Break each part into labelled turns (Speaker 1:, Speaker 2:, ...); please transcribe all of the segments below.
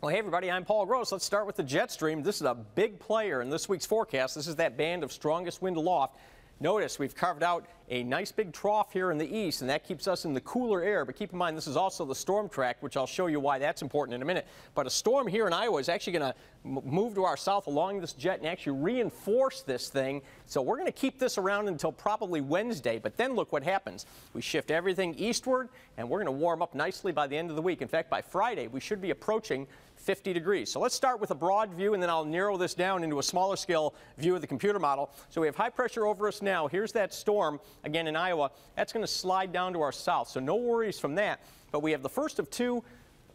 Speaker 1: Well, hey everybody, I'm Paul Gross. Let's start with the jet stream. This is a big player in this week's forecast. This is that band of strongest wind aloft. Notice we've carved out a nice big trough here in the east, and that keeps us in the cooler air. But keep in mind, this is also the storm track, which I'll show you why that's important in a minute. But a storm here in Iowa is actually going to move to our south along this jet and actually reinforce this thing. So we're going to keep this around until probably Wednesday. But then look what happens. We shift everything eastward, and we're going to warm up nicely by the end of the week. In fact, by Friday, we should be approaching 50 degrees. So let's start with a broad view, and then I'll narrow this down into a smaller scale view of the computer model. So we have high pressure over us now. Here's that storm, again in Iowa. That's going to slide down to our south, so no worries from that. But we have the first of two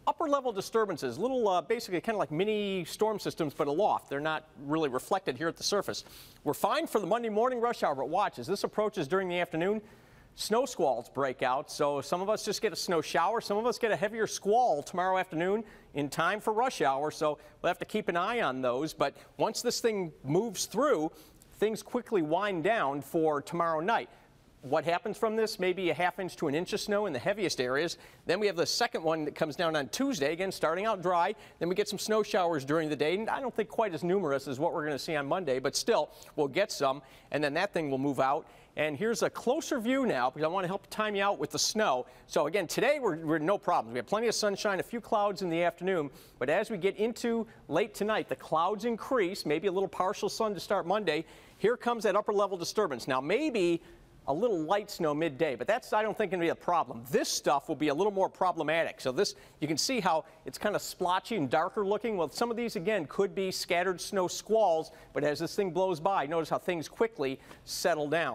Speaker 1: upper level disturbances, little basically kind of like mini storm systems, but aloft. They're not really reflected here at the surface. We're fine for the Monday morning rush hour, but watch, as this approaches during the afternoon, snow squalls break out. So some of us just get a snow shower. Some of us get a heavier squall tomorrow afternoon in time for rush hour. So we'll have to keep an eye on those. But once this thing moves through, things quickly wind down for tomorrow night. What happens from this? Maybe a ½ inch to an inch of snow in the heaviest areas. Then we have the second one that comes down on Tuesday, again starting out dry. Then we get some snow showers during the day. And I don't think quite as numerous as what we're going to see on Monday, but still we'll get some. And then that thing will move out. And here's a closer view now, because I want to help time you out with the snow. So again, today we're no problems. We have plenty of sunshine, a few clouds in the afternoon. But as we get into late tonight, the clouds increase, maybe a little partial sun to start Monday. Here comes that upper level disturbance. Now maybe a little light snow midday, but that's, I don't think, going to be a problem. This stuff will be a little more problematic. So this, you can see how it's kind of splotchy and darker looking. Well, some of these, again, could be scattered snow squalls, but as this thing blows by, notice how things quickly settle down.